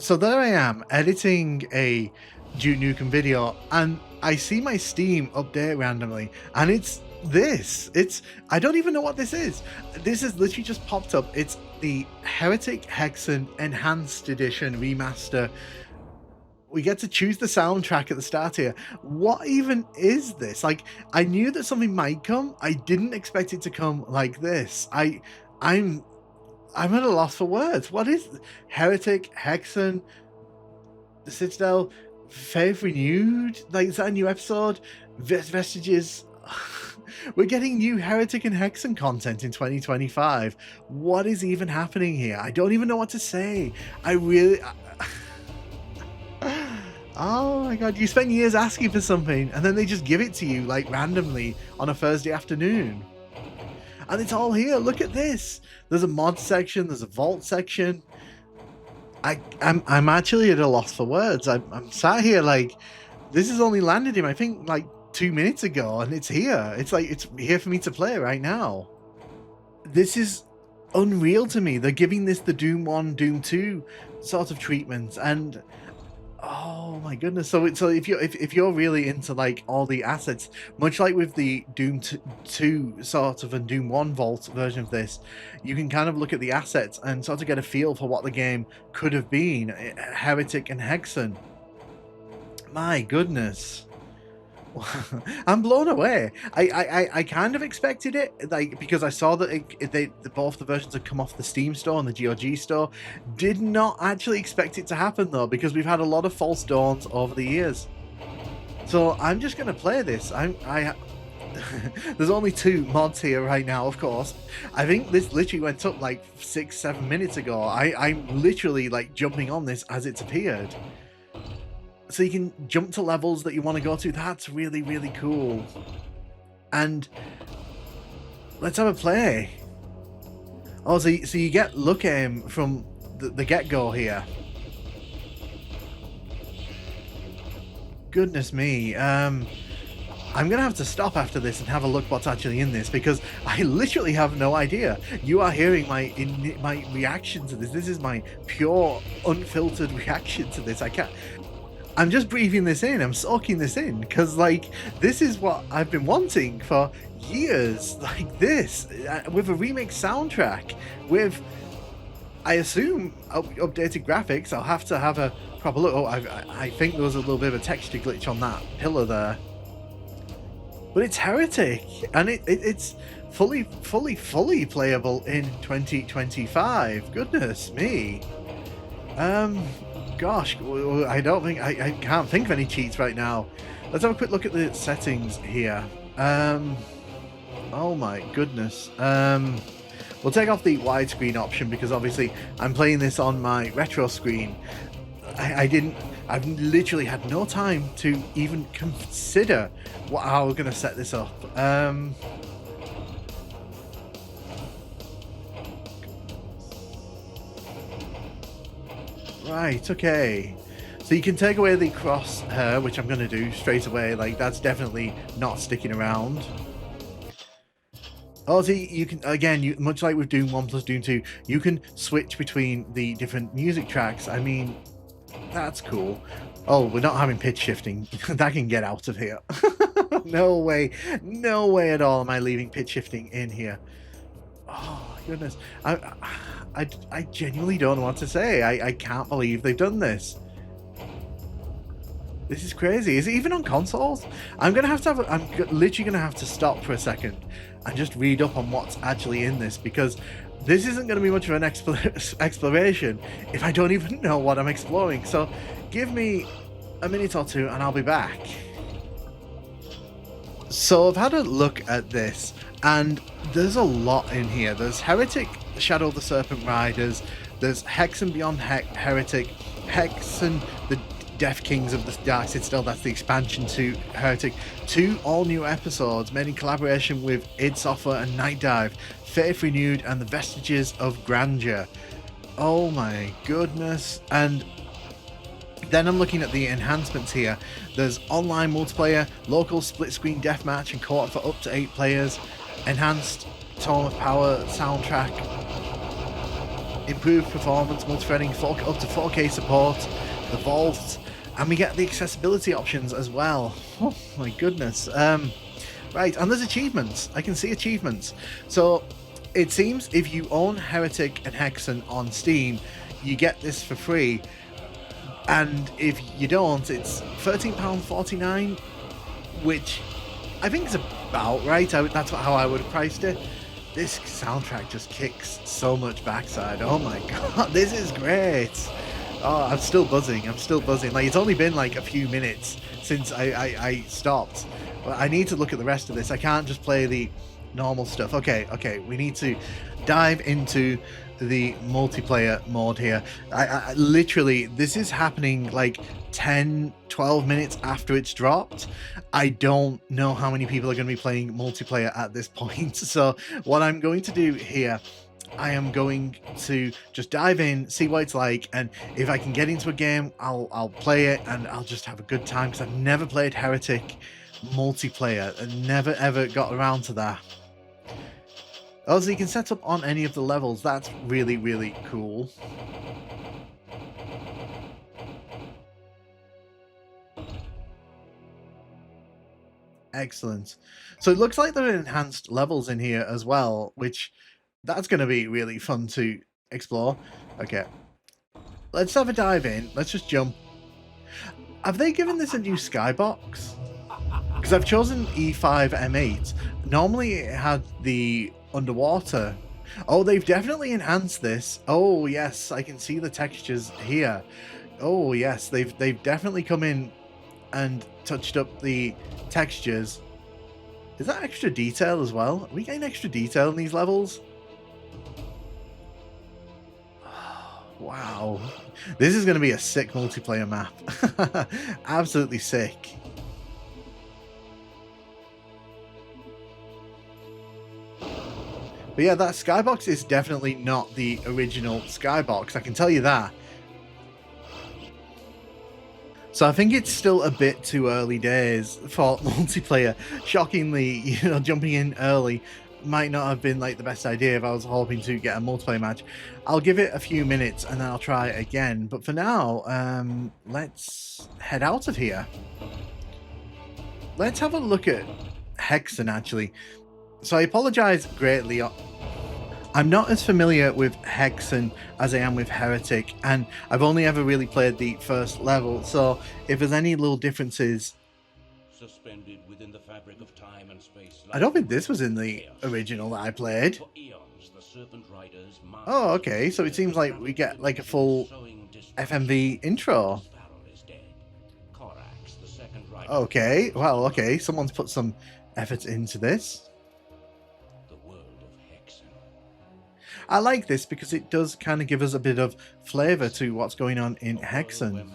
So there I am editing a Duke Nukem video, and I see my Steam update randomly, and it's this. I don't even know what this is. This has literally just popped up. It's the Heretic Hexen Enhanced Edition Remaster. We get to choose the soundtrack at the start here. What even is this? Like, I knew that something might come. I didn't expect it to come like this. I'm at a loss for words. What is Heretic Hexen? The Citadel, Faith Renewed? Like, is that a new episode? Vestiges. We're getting new Heretic and Hexen content in 2025. What is even happening here? I don't even know what to say. Oh my god, you spend years asking for something and then they just give it to you like randomly on a Thursday afternoon. And it's all here. Look at this. There's a mod section, there's a vault section. I'm actually at a loss for words. I'm sat here like, this has only landed him, I think, like 2 minutes ago, and it's here. It's like, it's here for me to play right now. This is unreal to me. They're giving this the Doom 1, Doom 2 sort of treatment, and oh my goodness. So if you're really into like all the assets, much like with the Doom 2 sort of and Doom 1 Vault version of this, you can kind of look at the assets and sort of get a feel for what the game could have been. Heretic and Hexen. My goodness. I'm blown away. I kind of expected it, like, because I saw that both the versions had come off the Steam store and the GOG store. Did not actually expect it to happen though, because we've had a lot of false dawns over the years. So I'm just gonna play this. There's only 2 mods here right now, of course. I think this literally went up like 6-7 minutes ago. I'm literally like jumping on this as it's appeared. So you can jump to levels that you want to go to. That's really, really cool. And let's have a play. Oh, so you get look at him from the get-go here. Goodness me. I'm gonna have to stop after this and have a look what's actually in this, because I literally have no idea. You are hearing my reaction to this. This is my pure, unfiltered reaction to this. I'm just breathing this in. I'm soaking this in, because like, this is what I've been wanting for years. Like this, with a remix soundtrack, with, I assume, updated graphics. I'll have to have a proper look. Oh, I think there was a little bit of a texture glitch on that pillar there. But it's Heretic, and it's fully playable in 2025. Goodness me. Gosh, I can't think of any cheats right now. Let's have a quick look at the settings here. Oh my goodness. We'll take off the widescreen option, because obviously I'm playing this on my retro screen. I've literally had no time to even consider how we're going to set this up. Right, okay. So you can take away the crosshair, which I'm going to do straight away. Like, that's definitely not sticking around. Oh, see, you can, again, much like with Doom 1 plus Doom 2, you can switch between the different music tracks. I mean, that's cool. Oh, we're not having pitch shifting. That can get out of here. No way at all am I leaving pitch shifting in here. Oh, goodness. I genuinely don't know what to say. I can't believe they've done this. This is crazy. Is it even on consoles? I'm literally gonna have to stop for a second and just read up on what's actually in this, because this isn't going to be much of an exploration if I don't even know what I'm exploring. So give me a minute or two and I'll be back. So I've had a look at this, and there's a lot in here. There's Heretic, Shadow of the Serpent Riders, there's Hexen Beyond Heretic, Hexen, the Death Kings of the Dark Citadel, that's the expansion to Heretic, 2 all-new episodes made in collaboration with id Software and Night Dive, Faith Renewed and the Vestiges of Grandeur. Oh my goodness. And then I'm looking at the enhancements here. There's online multiplayer, local split-screen deathmatch and co-op for up to 8 players, enhanced Tome of Power soundtrack. improved performance, multi-threading, up to 4K support, the vault, and we get the accessibility options as well. Oh my goodness. Right, and there's achievements. I can see achievements. So it seems if you own Heretic and Hexen on Steam, you get this for free. And if you don't, it's £13.49, which I think is about right. That's how I would have priced it. This soundtrack just kicks so much backside. Oh my god, this is great. Oh, I'm still buzzing. Like, it's only been like a few minutes since I stopped. But I need to look at the rest of this. I can't just play the normal stuff. Okay, we need to dive into the multiplayer mode here. I literally, this is happening like 10-12 minutes after it's dropped. I don't know how many people are going to be playing multiplayer at this point. So what I'm going to do here, I am going to just dive in, see what it's like, and if I can get into a game, I'll play it and I'll just have a good time, because I've never played Heretic multiplayer and never ever got around to that. Also, you can set up on any of the levels. That's really, really cool. Excellent. So it looks like there are enhanced levels in here as well, which that's going to be really fun to explore. Okay, let's have a dive in. Let's just jump. Have they given this a new skybox? Because I've chosen E5 M8. Normally it had the underwater. Oh, they've definitely enhanced this. Oh yes, I can see the textures here. Oh yes, they've definitely come in and touched up the textures. Is that extra detail as well? Are we getting extra detail in these levels? Wow, this is going to be a sick multiplayer map. Absolutely sick. But yeah, that skybox is definitely not the original skybox, I can tell you that. So I think it's still a bit too early days for multiplayer. Shockingly, jumping in early might not have been like the best idea if I was hoping to get a multiplayer match. I'll give it a few minutes and then I'll try it again. But for now, let's head out of here. Let's have a look at Hexen, actually. So I apologize greatly. I'm not as familiar with Hexen as I am with Heretic, and I've only ever really played the first level, so if there's any little differences... Suspended within the fabric of time and space, I don't think this was in the original that I played. Oh, okay, so it seems like we get like a full FMV intro. Okay, well, okay, someone's put some effort into this. I like this because it does kind of give us a bit of flavour to what's going on in Hexen.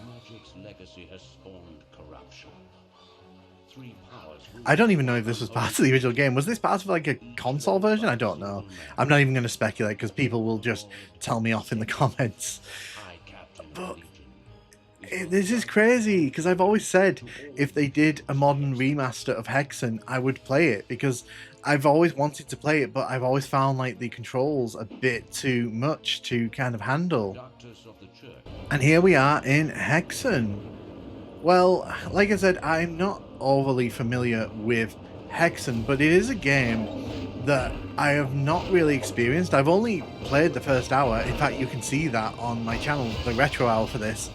I don't even know if this was part of the original game. Was this part of like a console version? I don't know. I'm not even going to speculate because people will just tell me off in the comments. But this is crazy because I've always said if they did a modern remaster of Hexen, I would play it because I've always wanted to play it, but I've always found like the controls a bit too much to kind of handle. And here we are in Hexen. Well, like I said, I'm not overly familiar with Hexen, but it is a game that I have not really experienced. I've only played the first hour. In fact, you can see that on my channel, the retro hour for this.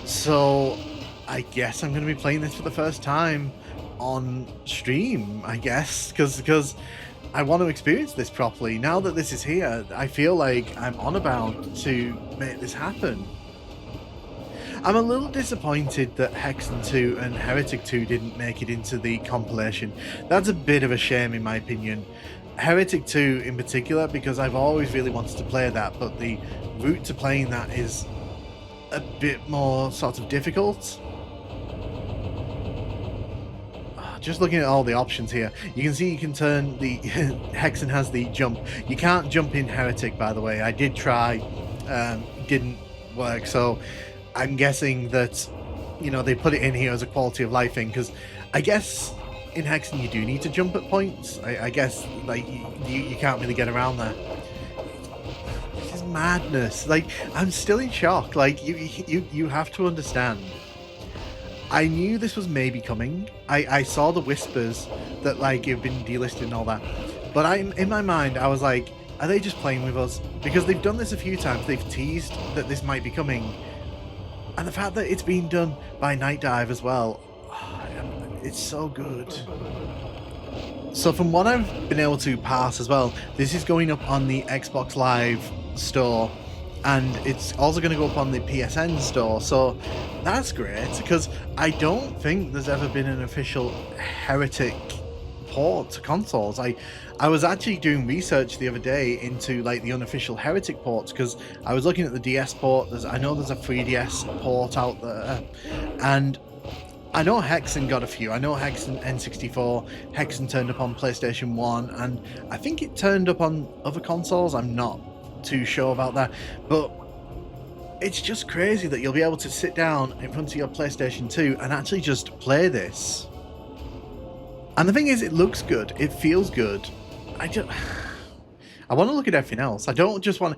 So I guess I'm going to be playing this for the first time on stream, I guess, because I want to experience this properly. Now that this is here, I feel like I'm on about to make this happen. I'm a little disappointed that Hexen 2 and Heretic 2 didn't make it into the compilation. That's a bit of a shame in my opinion. Heretic 2 in particular, because I've always really wanted to play that, but the route to playing that is a bit more sort of difficult. Just looking at all the options here, you can see you can turn the Hexen has the jump. You can't jump in Heretic, by the way. I did try, didn't work, so I'm guessing that, you know, they put it in here as a quality of life thing, because I guess in Hexen you do need to jump at points. I guess like you can't really get around there. This is madness. Like, I'm still in shock. Like, you have to understand. I knew this was maybe coming. I saw the whispers that like you've been delisted and all that, but in my mind I was like, are they just playing with us? Because they've done this a few times. They've teased that this might be coming, and the fact that it's being done by Night Dive as well, it's so good. So from what I've been able to pass as well, this is going up on the Xbox Live store, and it's also going to go up on the PSN store, so that's great, because I don't think there's ever been an official Heretic port to consoles. I was actually doing research the other day into like the unofficial Heretic ports, because I was looking at the DS port. I know there's a 3DS port out there, and I know Hexen got a few. I know Hexen N64, Hexen turned up on PlayStation 1, and I think it turned up on other consoles. I'm not too sure about that, but it's just crazy that you'll be able to sit down in front of your PlayStation 2 and actually just play this. And the thing is, it looks good, it feels good. I want to look at everything else. I don't really want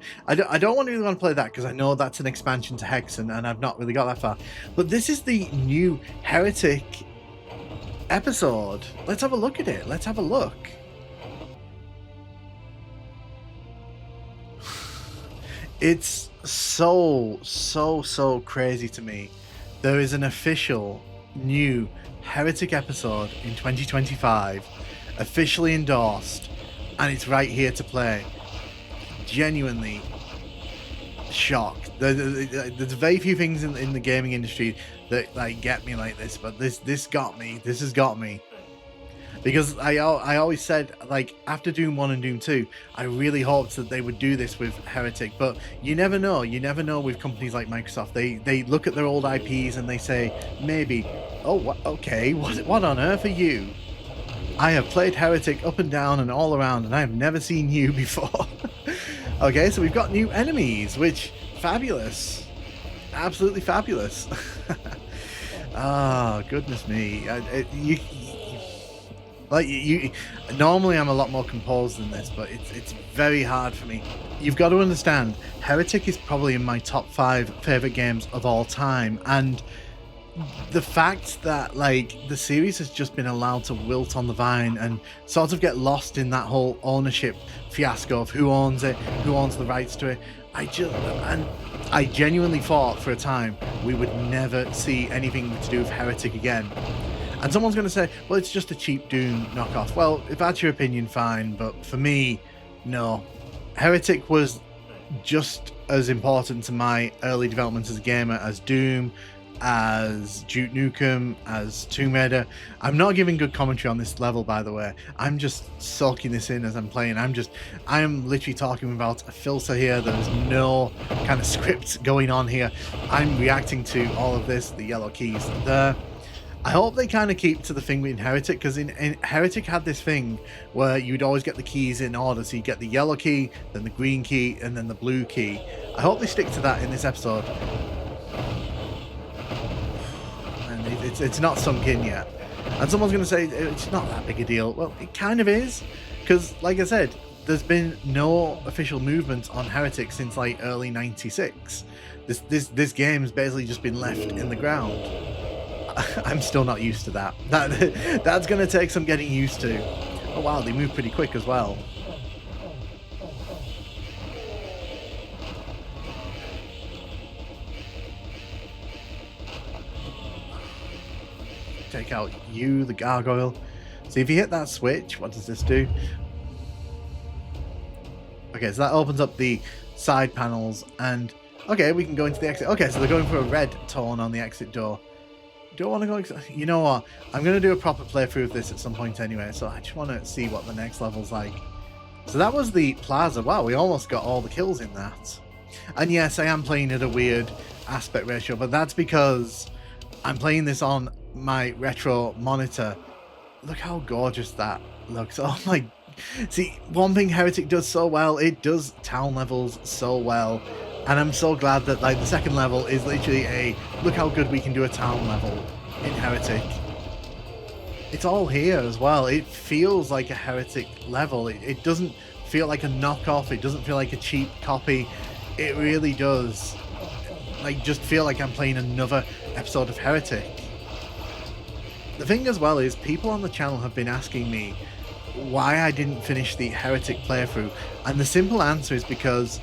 to play that, because I know that's an expansion to Hexen and I've not really got that far. But this is the new Heretic episode. Let's have a look at it. Let's have a look. It's so crazy to me. There is an official new Heretic episode in 2025, officially endorsed, and it's right here to play. Genuinely shocked. There's very few things in the gaming industry that like get me like this, but this got me. This has got me. Because I always said, like, after Doom 1 and Doom 2, I really hoped that they would do this with Heretic, but you never know. You never know with companies like Microsoft. They look at their old IPs and they say, maybe, oh, okay, what on earth are you? I have played Heretic up and down and all around, and I have never seen you before. Okay, so we've got new enemies, which, fabulous. Absolutely fabulous. Oh, goodness me. Normally I'm a lot more composed than this, but it's very hard for me. You've got to understand, Heretic is probably in my top 5 favorite games of all time, and the fact that like the series has just been allowed to wilt on the vine and sort of get lost in that whole ownership fiasco of who owns it, who owns the rights to it. I genuinely thought for a time we would never see anything to do with Heretic again. And someone's going to say, well, it's just a cheap Doom knockoff. Well, if that's your opinion, fine. But for me, no. Heretic was just as important to my early development as a gamer as Doom, as Duke Nukem, as Tomb Raider. I'm not giving good commentary on this level, by the way. I'm just soaking this in as I'm playing. I am literally talking without a filter here. There's no kind of script going on here. I'm reacting to all of this, the yellow keys there. I hope they kind of keep to the thing in Heretic, because in Heretic had this thing where you'd always get the keys in order. So you get the yellow key, then the green key, and then the blue key. I hope they stick to that in this episode. And it's not sunk in yet. And someone's going to say, it's not that big a deal. Well, it kind of is, because like I said, there's been no official movement on Heretic since like early '96. This game's basically just been left in the ground. I'm still not used to that. That's going to take some getting used to. Oh wow, they move pretty quick as well. Take out you, the gargoyle. So if you hit that switch, what does this do? Okay, so that opens up the side panels, and okay, we can go into the exit. Okay, so they're going for a red tone on the exit door. Don't want to go. You know what? I'm going to do a proper playthrough of this at some point anyway, so I just want to see what the next level's like. So that was the plaza. Wow, we almost got all the kills in that. And yes, I am playing at a weird aspect ratio, but that's because I'm playing this on my retro monitor. Look how gorgeous that looks. Oh my. See, one thing Heretic does so well, it does town levels so well. And I'm so glad that like the second level is literally a look how good we can do a town level in Heretic. It's all here as well. It feels like a Heretic level. It doesn't feel like a knockoff. It doesn't feel like a cheap copy. it really does like just feel like I'm playing another episode of Heretic. The thing as well is people on the channel have been asking me why I didn't finish the Heretic playthrough, and the simple answer is because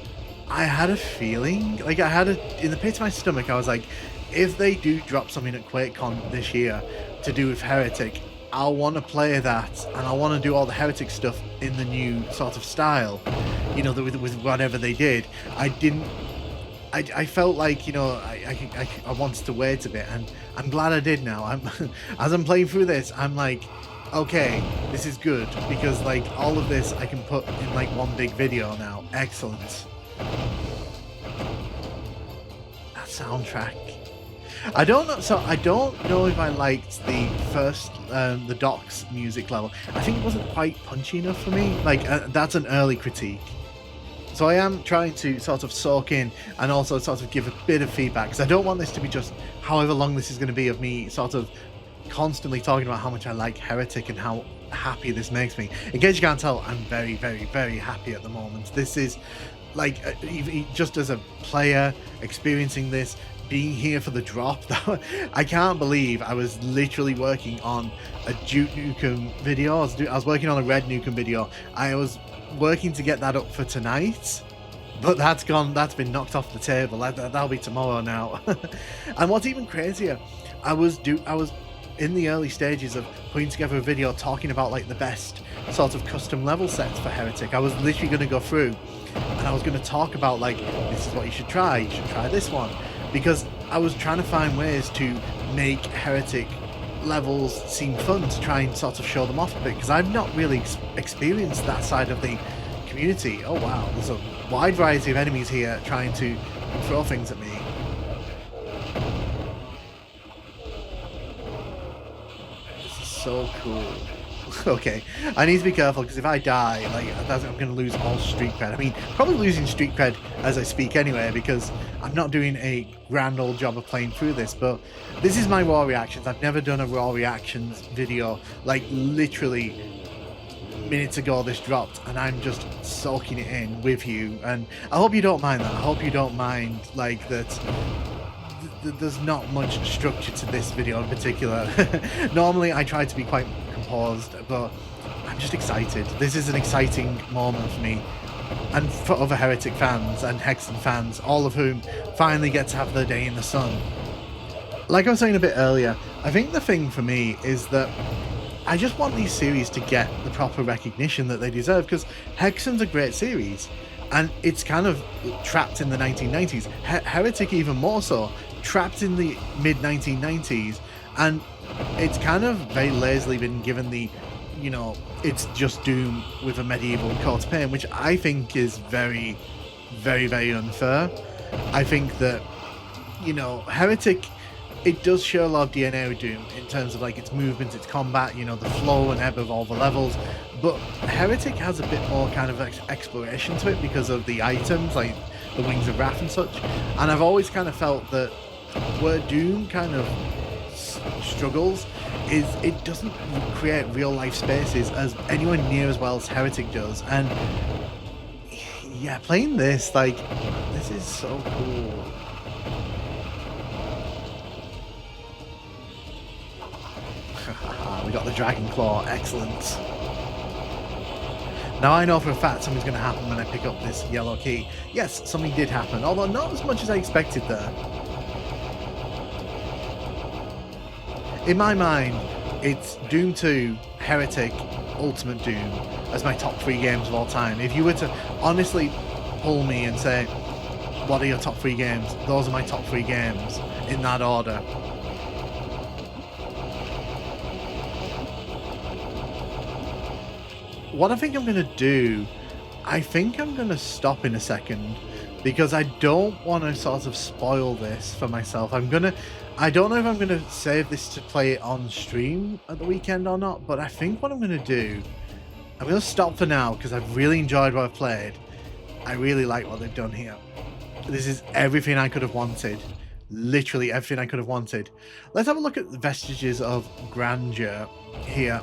I had a feeling, like I had in the pit of my stomach, I was like, if they do drop something at QuakeCon this year to do with Heretic, I'll want to play that, and I want to do all the Heretic stuff in the new sort of style, you know, with whatever they did. I felt like, you know, I wanted to wait a bit, and I'm glad I did now. As I'm playing through this, I'm like, okay, this is good, because like all of this I can put in like one big video now. Excellent. That soundtrack. I don't know if I liked the first the Doc's music level. I think it wasn't quite punchy enough for me. Like that's an early critique. So I am trying to sort of soak in and also sort of give a bit of feedback, because I don't want this to be just however long this is going to be of me sort of constantly talking about how much I like Heretic and how happy this makes me. In case you can't tell, I'm very, very, very happy at the moment. This is like just as a player experiencing this, being here for the drop. I can't believe I was literally working on a Duke Nukem video. I was working on a Red Nukem video. I was working to get that up for tonight, but that's been knocked off the table. That'll be tomorrow now. And what's even crazier, I was in the early stages of putting together a video talking about like the best sort of custom level sets for Heretic. I was literally going to go through and I was going to talk about like, this is what you should try this one, because I was trying to find ways to make Heretic levels seem fun, to try and sort of show them off a bit, because I've not really experienced that side of the community. Oh wow, there's a wide variety of enemies here trying to throw things at me. This is so cool. Okay, I need to be careful, because if I die, like, I'm going to lose all street cred. I mean, probably losing street cred as I speak anyway, because I'm not doing a grand old job of playing through this, but this is my raw reactions. I've never done a raw reactions video. Like, literally minutes ago this dropped, and I'm just soaking it in with you, and I hope you don't mind that. I hope you don't mind, like, that there's not much structure to this video in particular. Normally I try to be quite composed, but I'm just excited. This is an exciting moment for me and for other Heretic fans and Hexen fans, all of whom finally get to have their day in the sun. Like I was saying a bit earlier, I think the thing for me is that I just want these series to get the proper recognition that they deserve, because Hexen's a great series and it's kind of trapped in the 1990s. Heretic even more so, trapped in the mid-1990s, and it's kind of very lazily been given the, you know, it's just Doom with a medieval coat of paint, which I think is very, very, very unfair. I think that, you know, Heretic, it does show a lot of DNA with Doom in terms of like its movement, its combat, you know, the flow and ebb of all the levels, but Heretic has a bit more kind of exploration to it because of the items, like the Wings of Wrath and such. And I've always kind of felt that where Doom kind of struggles is it doesn't create real life spaces as anywhere near as well as Heretic does. And yeah, playing this, like, this is so cool. We got the Dragon Claw, excellent. Now I know for a fact something's going to happen when I pick up this yellow key. Yes, something did happen, although not as much as I expected there. In my mind, it's Doom 2, Heretic, Ultimate Doom as my top 3 games of all time. If you were to honestly pull me and say, what are your top 3 games? Those are my top 3 games, in that order. What I think I'm going to do, I think I'm going to stop in a second, because I don't want to sort of spoil this for myself. I don't know if I'm going to save this to play it on stream at the weekend or not, but I think what I'm going to do, I'm going to stop for now, because I've really enjoyed what I've played. I really like what they've done here. This is everything I could have wanted. Literally everything I could have wanted. Let's have a look at the Vestiges of Grandeur here.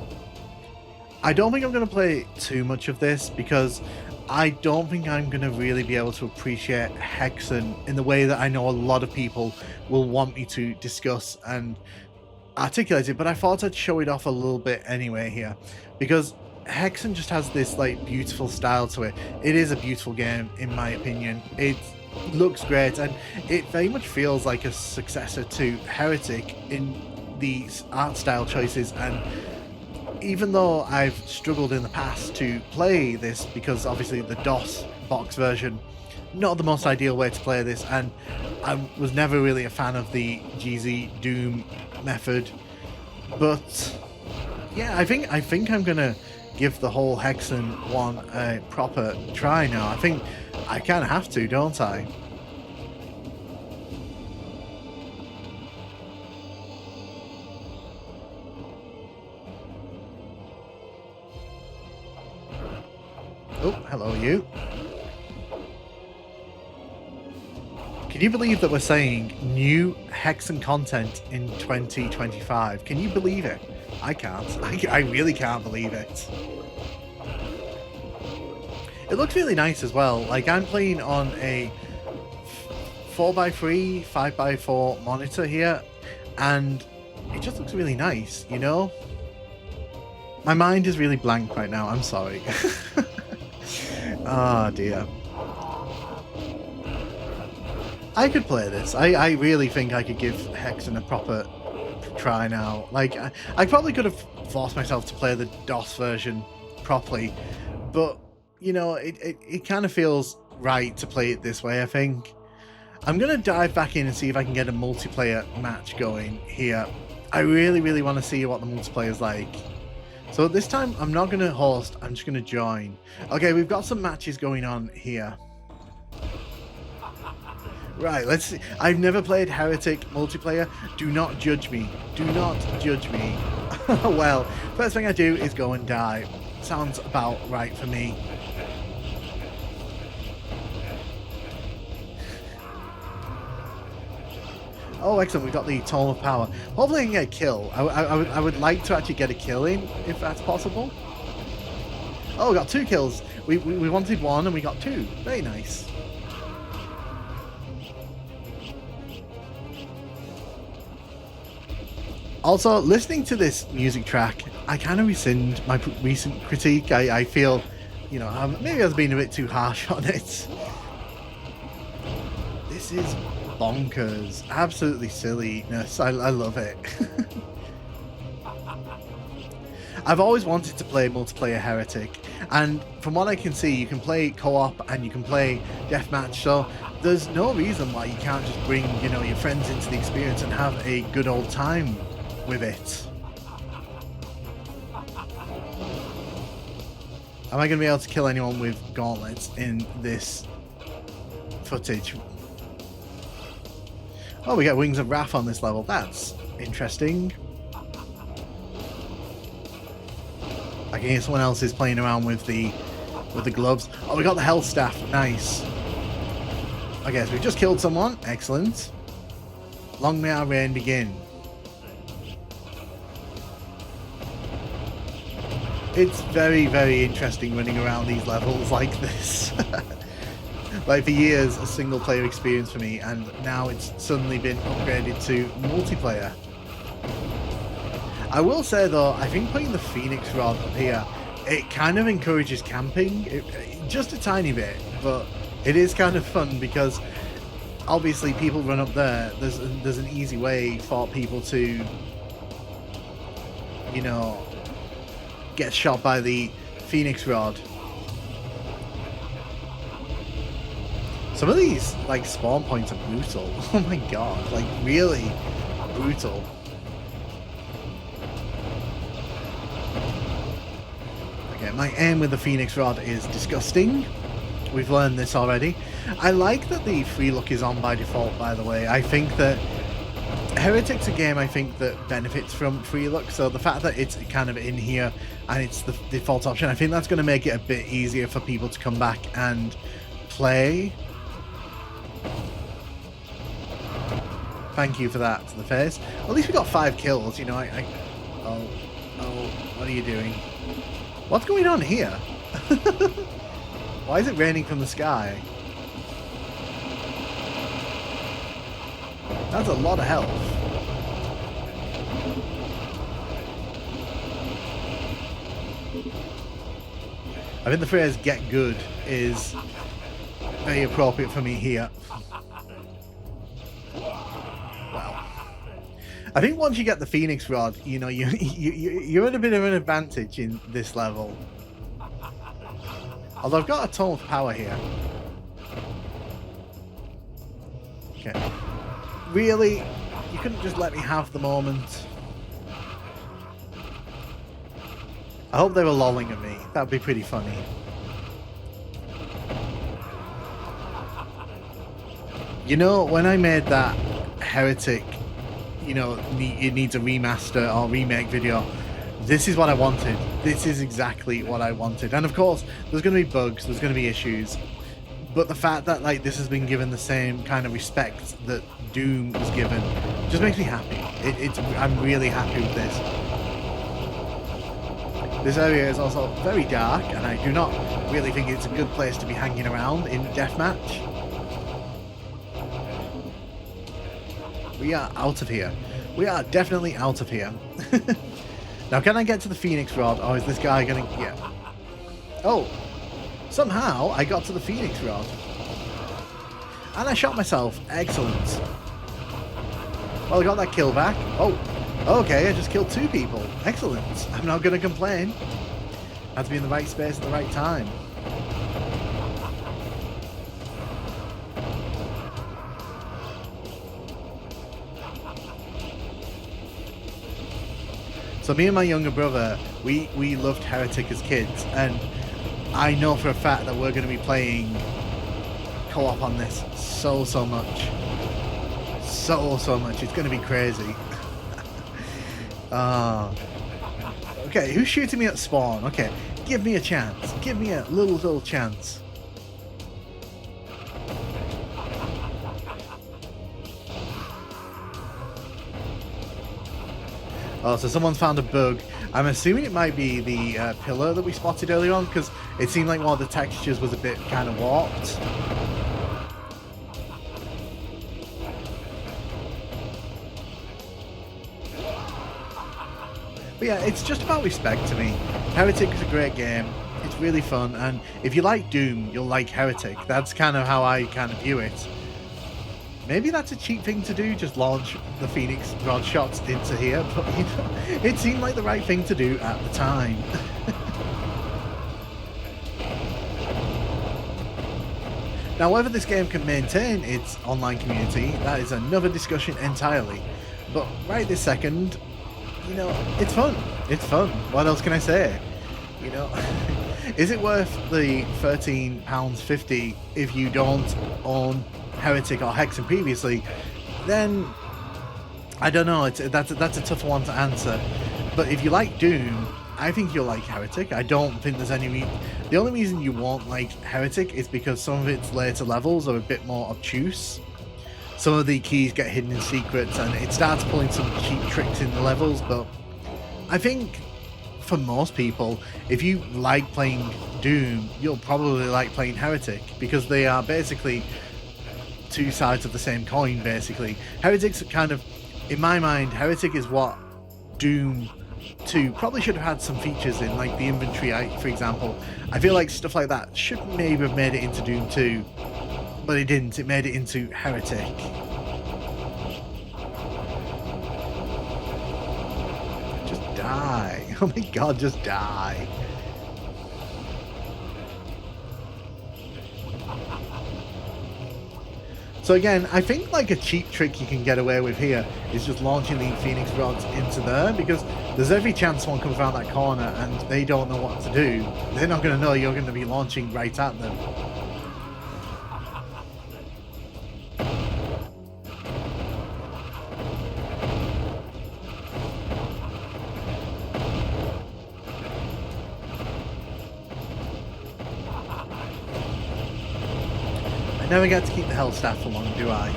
I don't think I'm going to play too much of this, because I don't think I'm going to really be able to appreciate Hexen in the way that I know a lot of people will want me to discuss and articulate it, but I thought I'd show it off a little bit anyway here, because Hexen just has this like beautiful style to it. It is a beautiful game in my opinion. It looks great and it very much feels like a successor to Heretic in these art style choices, and even though I've struggled in the past to play this because obviously the DOS box version, not the most ideal way to play this, and I was never really a fan of the GZ Doom method, but yeah, I think I'm gonna give the whole Hexen one a proper try now. I think I kind of have to, don't I? Oh, hello you. Can you believe that we're saying new Hexen content in 2025? Can you believe it? I can't. I really can't believe it. It looks really nice as well. Like, I'm playing on a 4x3, 5x4 monitor here, and it just looks really nice, you know? My mind is really blank right now, I'm sorry. Oh dear. I could play this. I really think I could give Hexen a proper try now. Like, I probably could have forced myself to play the DOS version properly, but, you know, it kind of feels right to play it this way, I think. I'm going to dive back in and see if I can get a multiplayer match going here. I really, really want to see what the multiplayer's like. So this time, I'm not going to host, I'm just going to join. Okay, we've got some matches going on here. Right, let's see. I've never played Heretic multiplayer. Do not judge me. Do not judge me. Well, first thing I do is go and die. Sounds about right for me. Oh, excellent, we've got the Tome of Power. Hopefully I can get a kill. I would like to actually get a kill in, if that's possible. Oh, we got 2 kills. We wanted 1 and we got 2. Very nice. Also, listening to this music track, I kind of rescind my recent critique. I feel, you know, maybe I was being a bit too harsh on it. This is bonkers. Absolutely silliness. I love it. I've always wanted to play multiplayer Heretic, and from what I can see, you can play co-op and you can play deathmatch, so there's no reason why you can't just bring, you know, your friends into the experience and have a good old time with it. Am I going to be able to kill anyone with gauntlets in this footage? Oh, we get Wings of Wrath on this level. That's interesting. I can hear someone else is playing around with the gloves. Oh, we got the health staff. Nice. Okay, so we've just killed someone. Excellent. Long may our reign begin. It's very, very interesting running around these levels like this. Like, for years, a single player experience for me, and now it's suddenly been upgraded to multiplayer. I will say though, I think putting the Phoenix Rod up here, it kind of encourages camping, just a tiny bit, but it is kind of fun because obviously people run up there. There's an easy way for people to, you know, get shot by the Phoenix Rod. Some of these, like, spawn points are brutal. Oh my god, like, really brutal. Okay, my aim with the Phoenix Rod is disgusting. We've learned this already. I like that the free look is on by default, by the way. I think that Heretic's a game, I think, that benefits from free look, so the fact that it's kind of in here and it's the default option, I think that's going to make it a bit easier for people to come back and play. Thank you for that to the face. At least we got 5 kills, you know. Oh, what are you doing? What's going on here? Why is it raining from the sky? That's a lot of health. I think the phrase "get good" is very appropriate for me here. Well, I think once you get the Phoenix Rod, you know, you're at a bit of an advantage in this level. Although I've got a ton of power here. Okay. Really? You couldn't just let me have the moment? I hope they were lolling at me. That'd be pretty funny. You know, when I made that Heretic, you know, it needs a remaster or remake video, this is what I wanted. This is exactly what I wanted. And of course, there's going to be bugs, there's going to be issues. But the fact that like this has been given the same kind of respect that Doom was given just makes me happy. I'm really happy with this. This area is also very dark, and I do not really think it's a good place to be hanging around in deathmatch. We are out of here. We are definitely out of here. Now, can I get to the Phoenix Rod, or is this guy gonna... Yeah. Oh! Somehow, I got to the Phoenix Rod. And I shot myself. Excellent. Well, I got that kill back. Oh, okay, I just killed 2 people. Excellent. I'm not going to complain. Had to be in the right space at the right time. So me and my younger brother, we loved Heretic as kids, and I know for a fact that we're going to be playing co-op on this so much. So much. It's going to be crazy. Okay, who's shooting me at spawn? Okay, give me a chance. Give me a little chance. Oh, so someone's found a bug. I'm assuming it might be the pillar that we spotted earlier on, because it seemed like one of the textures was a bit kind of warped. But yeah, it's just about respect to me. Heretic is a great game. It's really fun, and if you like Doom, you'll like Heretic. That's kind of how I kind of view it. Maybe that's a cheap thing to do, just launch the Phoenix Rod shots into here, but you know, it seemed like the right thing to do at the time. Now, whether this game can maintain its online community, that is another discussion entirely. But right this second, you know, it's fun. It's fun. What else can I say? You know, is it worth the £13.50 if you don't own Heretic or Hexen previously? Then I don't know. That's a tough one to answer. But if you like Doom, I think you'll like Heretic. I don't think there's any the only reason you won't like Heretic is because some of its later levels are a bit more obtuse. Some of the keys get hidden in secrets, and it starts pulling some cheap tricks in the levels. But I think for most people, if you like playing Doom, you'll probably like playing Heretic, because they are basically two sides of the same coin, basically. Heretic's kind of, in my mind, Heretic is what Doom 2 probably should have had some features in, like the inventory, for example. I feel like stuff like that should maybe have made it into Doom 2, but it didn't. It made it into Heretic. Just die. Oh my god, just die. So again, I think like a cheap trick you can get away with here is just launching the Phoenix Rods into there, because there's every chance someone comes around that corner and they don't know what to do. They're not going to know you're going to be launching right at them. I never get to keep the health staff for long, do I?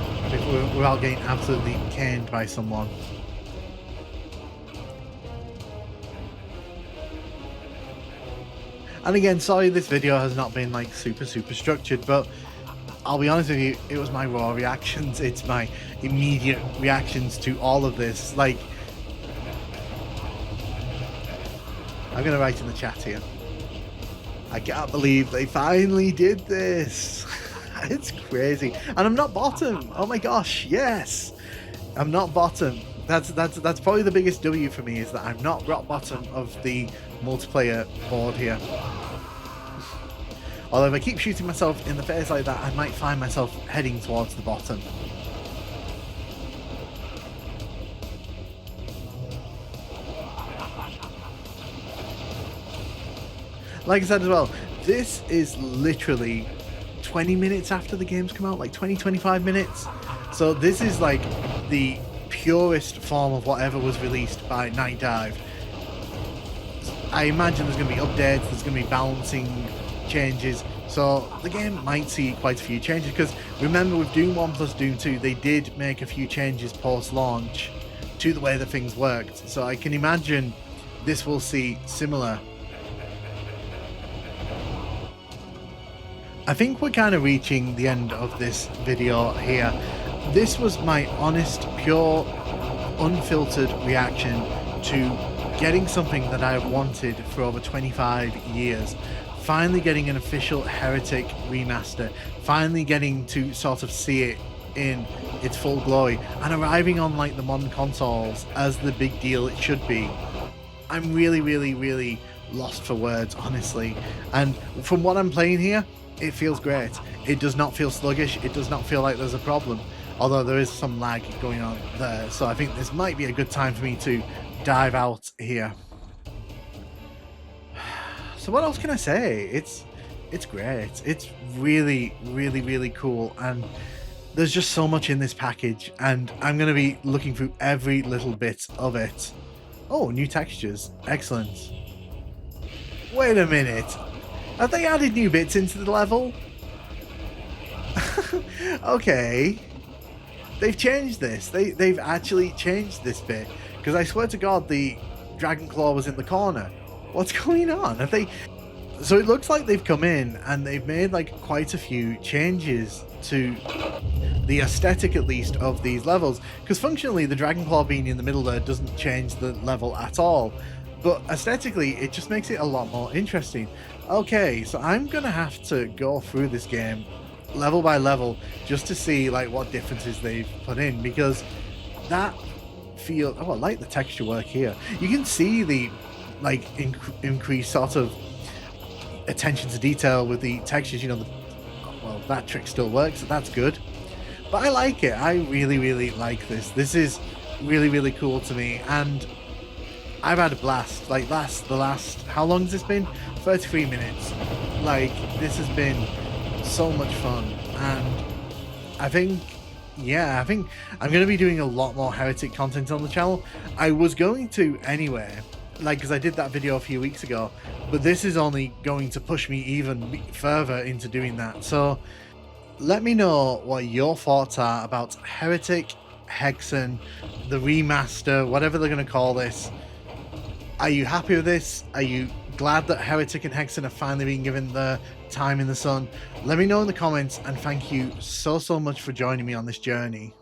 Without getting absolutely caned by someone. And again, sorry this video has not been like super structured, but I'll be honest with you, it was my raw reactions. It's my immediate reactions to all of this. Like, I'm gonna write in the chat here, I can't believe they finally did this. It's crazy. And I'm not bottom. Oh my gosh, yes. I'm not bottom. That's probably the biggest W for me, is that I'm not rock bottom of the multiplayer board here. Although if I keep shooting myself in the face like that, I might find myself heading towards the bottom. Like I said as well, this is literally 20 minutes after the game's come out, like 20-25 minutes. So this is like the purest form of whatever was released by Night Dive. I imagine there's going to be updates, there's going to be balancing changes, so the game might see quite a few changes, because remember with Doom 1 plus Doom 2 they did make a few changes post-launch to the way that things worked, so I can imagine this will see similar. I think we're kind of reaching the end of this video here. This was my honest, pure, unfiltered reaction to getting something that I've wanted for over 25 years. Finally getting an official Heretic remaster. Finally getting to sort of see it in its full glory. And arriving on like the modern consoles as the big deal it should be. I'm really lost for words, honestly. And from what I'm playing here, it feels great. It does not feel sluggish. It does not feel like there's a problem. Although there is some lag going on there. So I think this might be a good time for me to dive out here. So what else can I say? It's great. It's really cool. And there's just so much in this package. And I'm going to be looking through every little bit of it. Oh, new textures. Excellent. Wait a minute. Have they added new bits into the level? Okay. They've changed this. They've actually changed this bit. Because I swear to God, the Dragon Claw was in the corner. What's going on? Have they... So it looks like they've come in and they've made like quite a few changes to the aesthetic, at least, of these levels. Because functionally, the Dragon Claw being in the middle there doesn't change the level at all. But aesthetically, it just makes it a lot more interesting. Okay, so I'm gonna have to go through this game level by level just to see like what differences they've put in, because that feel... Oh, I like the texture work here. You can see the like increased sort of attention to detail with the textures. You know, well, that trick still works, so that's good. But I like it. I really like this. This is really cool to me, and I've had a blast. Like the last how long has this been? 33 minutes. Like, this has been so much fun, and I think I'm going to be doing a lot more Heretic content on the channel. I was going to anyway, like, because I did that video a few weeks ago, but this is only going to push me even further into doing that. So let me know what your thoughts are about Heretic Hexen, the remaster, whatever they're going to call this. Are you happy with this? Are you glad that Heretic and Hexen have finally been given the time in the sun? Let me know in the comments, and thank you so much for joining me on this journey.